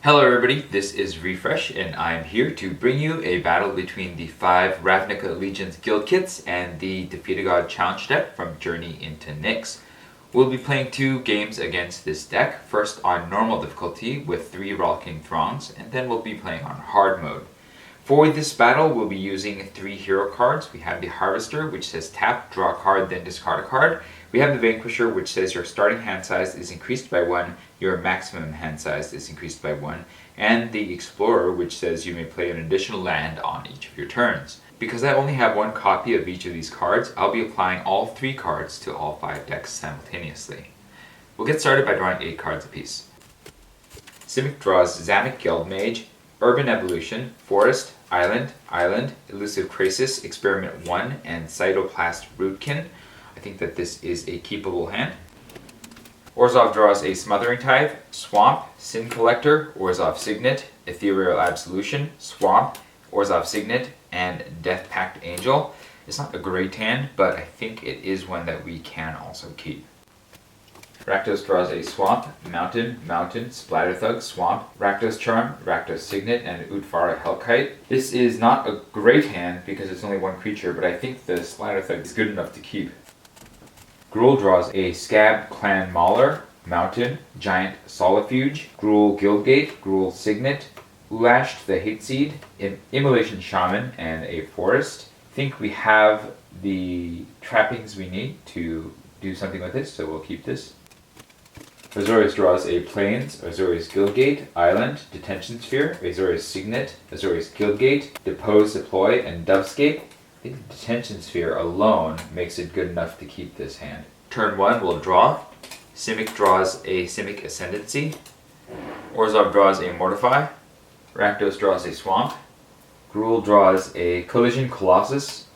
Hello everybody, this is Refresh and I'm here to bring you a battle between the 5 Ravnica Allegiance guild kits and the Defeat a God challenge deck from Journey into Nyx. We'll be playing 2 games against this deck, first on normal difficulty with 3 Rollicking Throngs, and then we'll be playing on hard mode. For this battle, we'll be using 3 hero cards. We have the Harvester, which says tap, draw a card, then discard a card. We have the Vanquisher, which says your starting hand size is increased by 1, your maximum hand size is increased by 1, and the Explorer, which says you may play an additional land on each of your turns. Because I only have 1 copy of each of these cards, I'll be applying all 3 cards to all 5 decks simultaneously. We'll get started by drawing 8 cards apiece. Simic draws Xenagos Guildmage, Urban Evolution, Forest, Island, Elusive Crisis, Experiment 1, and Cytoplast Rootkin. I think that this is a keepable hand. Orzhov draws a Smothering Tithe, Swamp, Sin Collector, Orzhov Signet, Ethereal Absolution, Swamp, Orzhov Signet, and Death Pact Angel. It's not a great hand, but I think it is one that we can also keep. Rakdos draws a Swamp, Mountain, Splatterthug, Swamp, Rakdos Charm, Rakdos Signet, and Utvara Hellkite. This is not a great hand because it's only 1 creature, but I think the Splatterthug is good enough to keep. Gruul draws a Scab Clan Mauler, Mountain, Giant Solifuge, Gruul Guildgate, Gruul Signet, Ulashed the Hateseed, Immolation Shaman, and a Forest. I think we have the trappings we need to do something with this, so we'll keep this. Azorius draws a Plains, Azorius Guildgate, Island, Detention Sphere, Azorius Signet, Azorius Guildgate, Depose, Deploy, and Dovescape. I think the Detention Sphere alone makes it good enough to keep this hand. Turn 1 we'll draw. Simic draws a Simic Ascendancy. Orzhov draws a Mortify. Rakdos draws a Swamp. Gruul draws a Collision Colossus.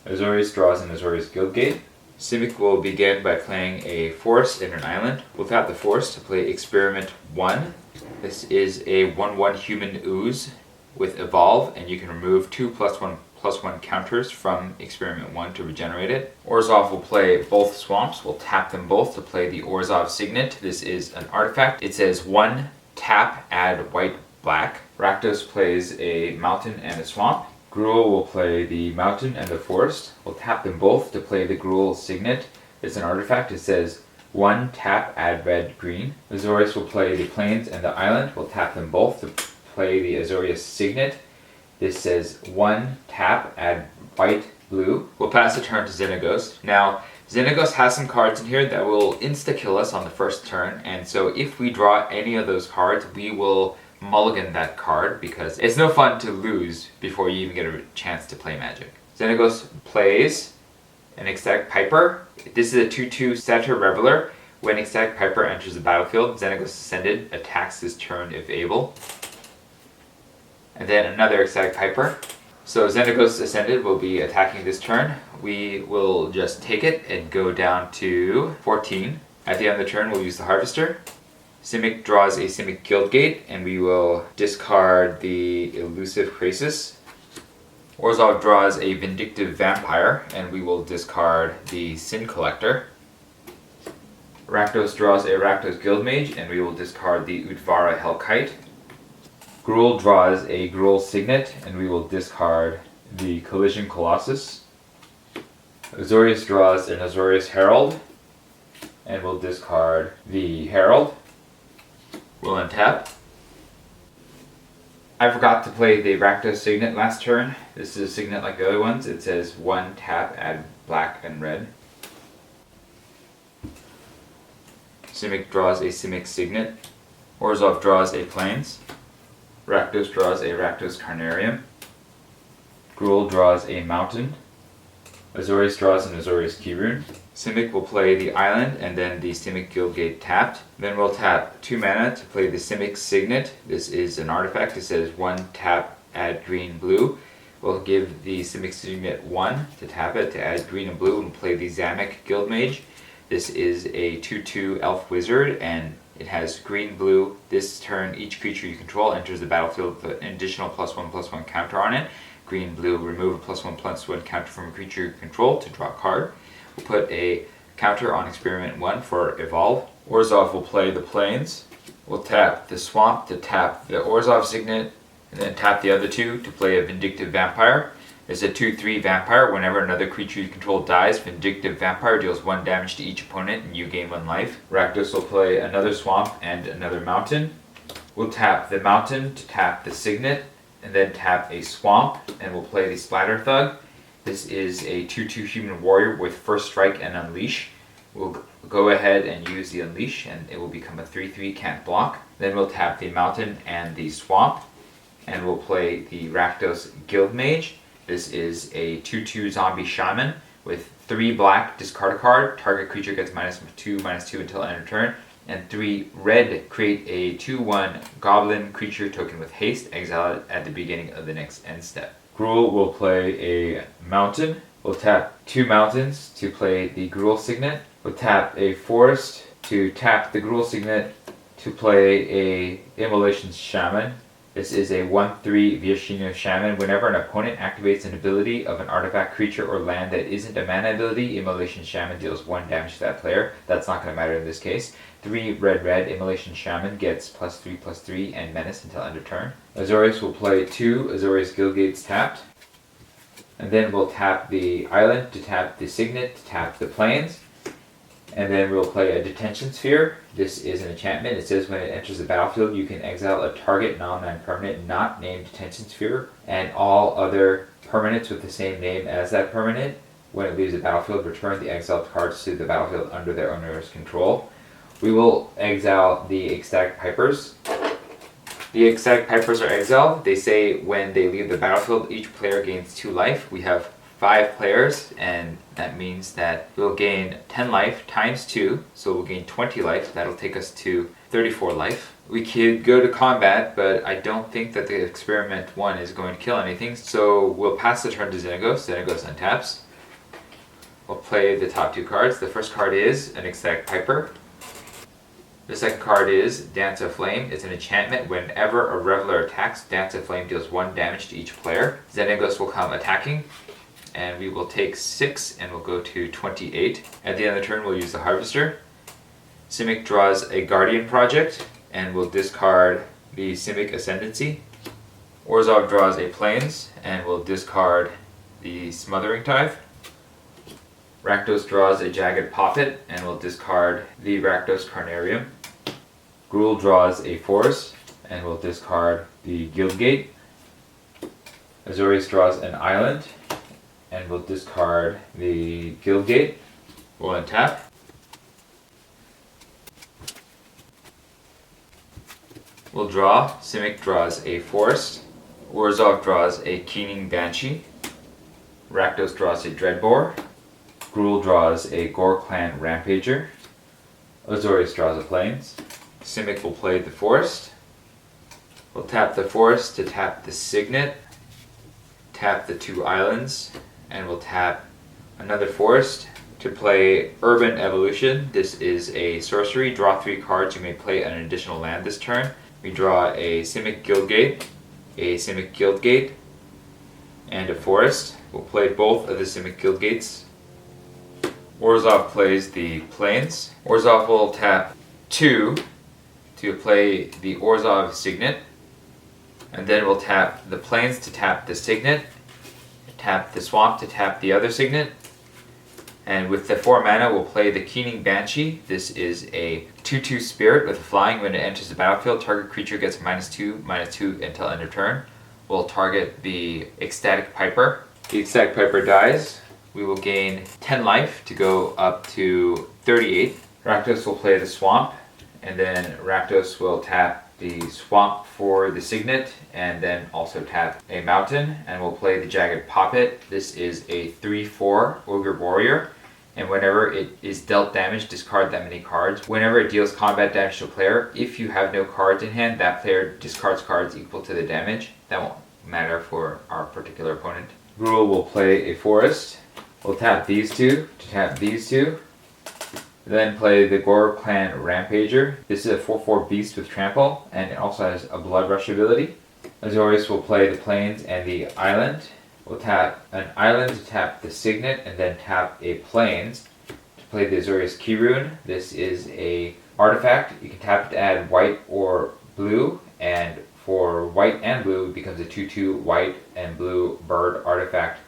Azorius draws an Azorius Guildgate. Simic will begin by playing a Forest and an Island. We'll tap the Forest to play Experiment 1. This is a 1/1 human ooze with Evolve, and you can remove 2 +1/+1 counters from Experiment 1 to regenerate it. Orzhov will play both Swamps. We'll tap them both to play the Orzhov Signet. This is an artifact. It says 1 tap, add white, black. Rakdos plays a Mountain and a Swamp. Gruul will play the Mountain and the Forest. We'll tap them both to play the Gruul Signet. It's an artifact. It says 1 tap, add red, green. Azorius will play the Plains and the Island. We'll tap them both to play the Azorius Signet. This says 1 tap, add white, blue. We'll pass the turn to Xenagos. Now, Xenagos has some cards in here that will insta-kill us on the first turn, and so if we draw any of those cards, we will mulligan that card because it's no fun to lose before you even get a chance to play Magic. Xenagos plays an Ecstatic Piper. This is a 2/2 Satyr Reveler. When Ecstatic Piper enters the battlefield, Xenagos Ascended attacks this turn if able. And then another Ecstatic Piper. So Xenagos Ascended will be attacking this turn. We will just take it and go down to 14. At the end of the turn, we'll use the Harvester. Simic draws a Simic Guildgate, and we will discard the Elusive Crisis. Orzhov draws a Vindictive Vampire, and we will discard the Sin Collector. Rakdos draws a Rakdos Guildmage, and we will discard the Utvara Hellkite. Gruul draws a Gruul Signet, and we will discard the Collision Colossus. Azorius draws an Azorius Herald, and we'll discard the Herald. We'll untap. I forgot to play the Rakdos Signet last turn. This is a Signet like the other ones. It says 1 tap, add black and red. Simic draws a Simic Signet. Orzhov draws a Plains. Rakdos draws a Rakdos Carnarium. Gruul draws a Mountain. Azorius draws an Azorius Keyrune. Simic will play the Island and then the Simic Guildgate tapped. Then we'll tap 2 mana to play the Simic Signet. This is an artifact. It says 1 tap, add green, blue. We'll give the Simic Signet 1 to tap it to add green and blue and play the Xenagos Guildmage. This is a 2/2 Elf Wizard and it has green, blue. This turn, each creature you control enters the battlefield with an additional +1/+1 counter on it. Green, blue, remove a +1/+1 counter from a creature you control to draw a card. We'll put a counter on Experiment 1 for Evolve. Orzhov will play the Plains. We'll tap the Swamp to tap the Orzhov Signet, and then tap the other two to play a Vindictive Vampire. It's a 2/3 vampire. Whenever another creature you control dies, Vindictive Vampire deals 1 damage to each opponent and you gain 1 life. Rakdos will play another Swamp and another Mountain. We'll tap the Mountain to tap the Signet, and then tap a Swamp, and we'll play the Splatter Thug. This is a 2/2 human warrior with First Strike and Unleash. We'll go ahead and use the Unleash, and it will become a 3/3 can't block. Then we'll tap the Mountain and the Swamp, and we'll play the Rakdos Guild Mage. This is a 2/2 zombie shaman with 3 black, discard a card. Target creature gets -2/-2 until end of turn. And 3 red, create a 2/1 goblin creature token with haste, exile it at the beginning of the next end step. Gruul will play a mountain. We'll tap 2 mountains to play the Gruul Signet. We'll tap a forest to tap the Gruul Signet to play a Immolation Shaman. This is a 1/3 Vyashino Shaman. Whenever an opponent activates an ability of an artifact, creature, or land that isn't a mana ability, Immolation Shaman deals 1 damage to that player. That's not going to matter in this case. 3 red, Immolation Shaman gets +3/+3 and menace until end of turn. Azorius will play 2 Azorius Guildgates tapped. And then we'll tap the island to tap the Signet to tap the plains. And then we'll play a Detention Sphere. This is an enchantment. It says when it enters the battlefield, you can exile a target non-land permanent not named Detention Sphere, and all other permanents with the same name as that permanent. When it leaves the battlefield, return the exiled cards to the battlefield under their owner's control. We will exile the Ecstatic Pipers. The Ecstatic Pipers are exiled. They say when they leave the battlefield, each player gains 2 life. We have 5 players, and that means that we'll gain 10 life times 2, so we'll gain 20 life. That'll take us to 34 life. We could go to combat, but I don't think that the Experiment 1 is going to kill anything, so we'll pass the turn to Xenagos. Xenagos untaps. We'll play the top 2 cards. The first card is an Ecstatic Piper. The second card is Dance of Flame. It's an enchantment. Whenever a Reveler attacks, Dance of Flame deals 1 damage to each player. Xenagos will come attacking, and we will take 6 and we'll go to 28. At the end of the turn, we'll use the Harvester. Simic draws a Guardian Project, and we'll discard the Simic Ascendancy. Orzhov draws a Plains, and we'll discard the Smothering Tithe. Rakdos draws a Jagged Poppet, and we'll discard the Rakdos Carnarium. Gruul draws a Forest, and we'll discard the Guildgate. Azorius draws an Island, and we'll discard the Guildgate. We'll untap. We'll draw. Simic draws a Forest. Orzhov draws a Keening Banshee. Rakdos draws a Dreadbore. Gruul draws a Gore Clan Rampager. Azorius draws a Plains. Simic will play the Forest. We'll tap the Forest to tap the Signet. Tap the 2 islands. And we'll tap another Forest to play Urban Evolution. This is a sorcery. Draw 3 cards. You may play an additional land this turn. We draw a Simic Guildgate, a Simic Guildgate, and a Forest. We'll play both of the Simic Guildgates. Orzhov plays the Plains. Orzhov will tap 2 to play the Orzhov Signet. And then we'll tap the Plains to tap the Signet. Tap the Swamp to tap the other Signet. And with the 4 mana, we'll play the Keening Banshee. This is a 2/2 Spirit with flying. When it enters the battlefield, target creature gets -2/-2 until end of turn. We'll target the Ecstatic Piper. The Ecstatic Piper dies. We will gain 10 life to go up to 38. Rakdos will play the Swamp, and then Rakdos will tap the Swamp for the Signet, and then also tap a Mountain, and we'll play the Jagged Poppet. This is a 3/4 Ogre Warrior, and whenever it is dealt damage, discard that many cards. Whenever it deals combat damage to a player, if you have no cards in hand, that player discards cards equal to the damage. That won't matter for our particular opponent. Gruul will play a Forest. We'll tap these 2 to tap these 2. Then play the Gore Clan Rampager. This is a 4/4 beast with trample, and it also has a Blood Rush ability. Azorius will play the Plains and the Island. We'll tap an Island to tap the Signet, and then tap a Plains to play the Azorius Keyrune. This is a artifact. You can tap it to add white or blue, and for white and blue it becomes a 2/2 white and blue bird artifact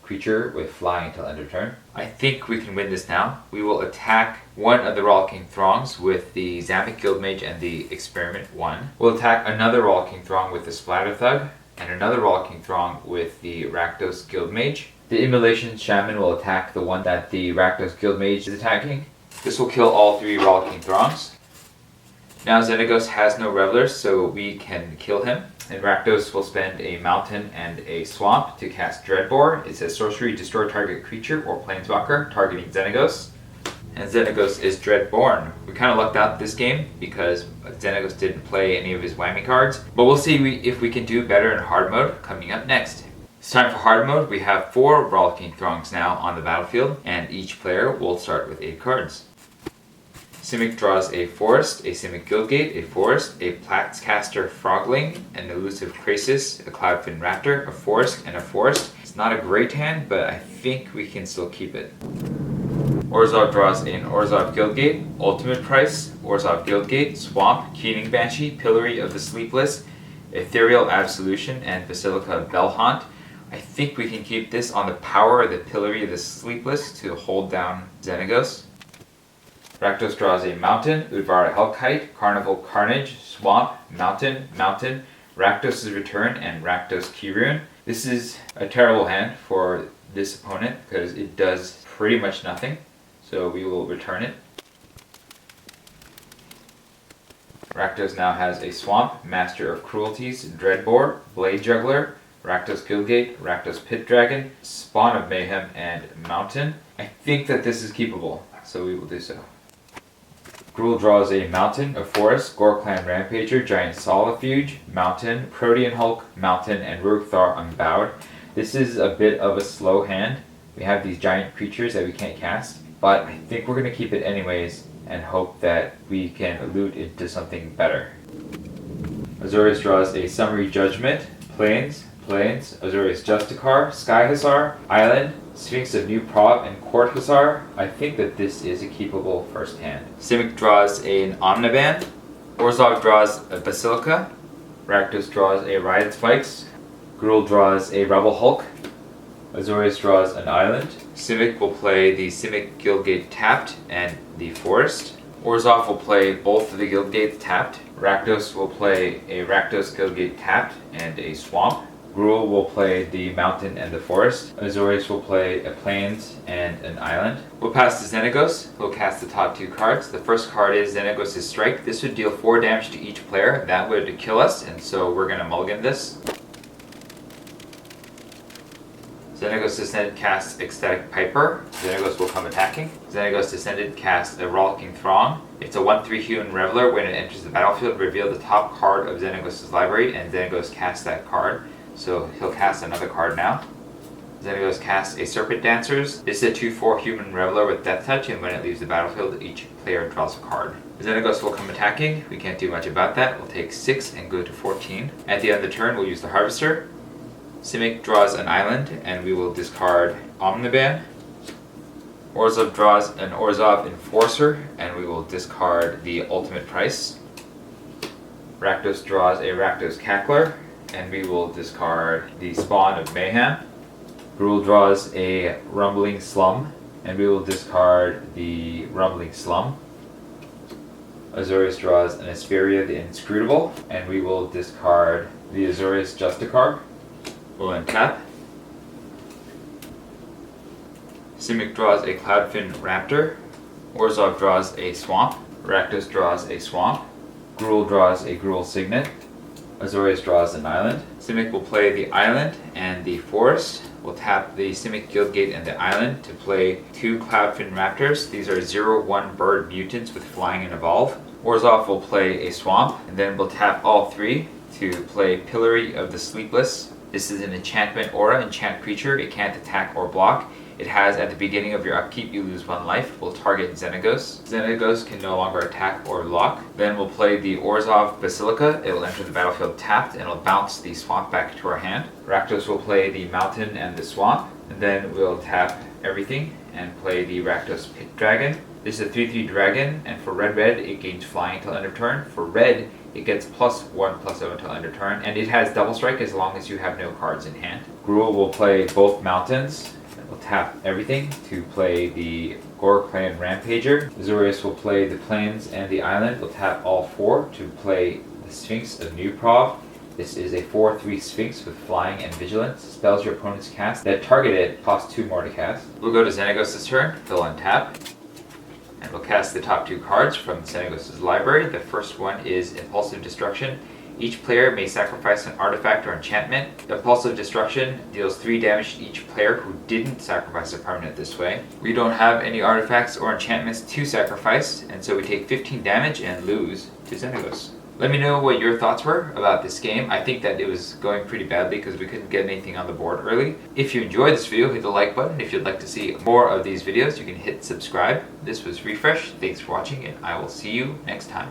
creature with flying until end of turn. I think we can win this now. We will attack one of the Rollicking Throngs with the Zamek Guildmage and the Experiment 1. We'll attack another Rollicking Throng with the Splatter Thug, and another Rollicking Throng with the Rakdos Guildmage. The Immolation Shaman will attack the one that the Rakdos Guildmage is attacking. This will kill all 3 Rollicking Throngs. Now Xenagos has no Revelers, so we can kill him. And Rakdos will spend a mountain and a swamp to cast Dreadbore. It says sorcery, destroy target creature or planeswalker targeting Xenagos. And Xenagos is Dreadborn. We kind of lucked out this game because Xenagos didn't play any of his whammy cards. But we'll see if we can do better in hard mode coming up next. It's time for hard mode. We have 4 Rollicking Throngs now on the battlefield, and each player will start with 8 cards. Simic draws a forest, a Simic Guildgate, a forest, a Plaxcaster Frogling, an Elusive Krasis, a Cloudfin Raptor, a forest, and a forest. It's not a great hand, but I think we can still keep it. Orzhov draws an Orzhov Guildgate, Ultimate Price, Orzhov Guildgate, Swamp, Keening Banshee, Pillory of the Sleepless, Ethereal Absolution, and Basilica Bellhaunt. I think we can keep this on the power of the Pillory of the Sleepless to hold down Xenagos. Rakdos draws a Mountain, Udvara Hellkite, Carnival Carnage, Swamp, Mountain, Mountain, Rakdos' Return, and Rakdos Kirun. This is a terrible hand for this opponent because it does pretty much nothing, so we will return it. Rakdos now has a Swamp, Master of Cruelties, Dreadbore, Blade Juggler, Rakdos Guildgate, Rakdos Pit Dragon, Spawn of Mayhem, and Mountain. I think that this is keepable, so we will do so. Gruul draws a Mountain, a Forest, Gore-Clan Rampager, Giant Solifuge, Mountain, Protean Hulk, Mountain, and Rurgthar Unbowed. This is a bit of a slow hand. We have these giant creatures that we can't cast, but I think we're going to keep it anyways and hope that we can loot into something better. Azorius draws a Summary Judgment, Plains, Azorius Justicar, Sky Hussar, Island, Sphinx of New Prov, and Court Hussar. I think that this is a keepable first hand. Simic draws an Omniban, Orzhov draws a Basilica, Rakdos draws a Riot Spikes, Gruul draws a Rebel Hulk, Azorius draws an Island. Simic will play the Simic Guildgate tapped and the Forest. Orzhov will play both of the Guildgates tapped. Rakdos will play a Rakdos Guildgate tapped and a Swamp. Gruul will play the Mountain and the Forest. Azorius will play a Plains and an Island. We'll pass to Xenagos. He'll cast the top 2 cards. The first card is Xenagos' Strike. This would deal 4 damage to each player. That would kill us, and so we're going to mulligan this. Xenagos Descended casts Ecstatic Piper. Xenagos will come attacking. Xenagos Descended casts a Rollicking Throng. It's a 1/3 Human Reveler. When it enters the battlefield, reveal the top card of Xenagos' library, and Xenagos casts that card. So he'll cast another card now. Xenagos casts a Serpent Dancers. This is a 2/4 Human Reveler with Death Touch, and when it leaves the battlefield, each player draws a card. Xenagos will come attacking. We can't do much about that. We'll take 6 and go to 14. At the end of the turn, we'll use the Harvester. Simic draws an Island, and we will discard Omniban. Orzhov draws an Orzhov Enforcer, and we will discard the Ultimate Price. Rakdos draws a Rakdos Cackler, and we will discard the Spawn of Mayhem. Gruul draws a Rumbling Slum, and we will discard the Rumbling Slum. Azorius draws an Asperia the Inscrutable, and we will discard the Azorius Justicar. We'll untap. Simic draws a Cloudfin Raptor. Orzhov draws a Swamp. Rakdos draws a Swamp. Gruul draws a Gruul Signet. Azorius draws an Island. Simic will play the Island and the Forest. We'll tap the Simic Guildgate and the Island to play 2 Cloudfin Raptors. These are 0/1 bird mutants with Flying and Evolve. Orzhov will play a Swamp, and then we'll tap all 3 to play Pillory of the Sleepless. This is an enchantment aura, enchant creature. It can't attack or block. It has, at the beginning of your upkeep, you lose 1 life. We'll target Xenagos. Xenagos can no longer attack or block. Then we'll play the Orzhov Basilica. It will enter the battlefield tapped, and it'll bounce the Swamp back to our hand. Rakdos will play the Mountain and the Swamp. And then we'll tap everything and play the Rakdos Pit Dragon. This is a 3/3 dragon, and for red it gains flying until end of turn. For red, it gets +1/+0 until end of turn, and it has double strike as long as you have no cards in hand. Gruul will play both mountains. We'll tap everything to play the Gorg Clan Rampager. Azorius will play the plains and the island. We'll tap all 4 to play the Sphinx of New Prov. This is a 4/3 Sphinx with flying and vigilance. Spells your opponent's cast that target it cost 2 more to cast. We'll go to Xenagos' turn. He'll untap. And we'll cast the top 2 cards from Xenagos' library. The first one is Impulsive Destruction. Each player may sacrifice an artifact or enchantment. Impulsive Destruction deals 3 damage to each player who didn't sacrifice a permanent this way. We don't have any artifacts or enchantments to sacrifice, and so we take 15 damage and lose to Xenagos. Let me know what your thoughts were about this game. I think that it was going pretty badly because we couldn't get anything on the board early. If you enjoyed this video, hit the like button. If you'd like to see more of these videos, you can hit subscribe. This was Refresh. Thanks for watching, and I will see you next time.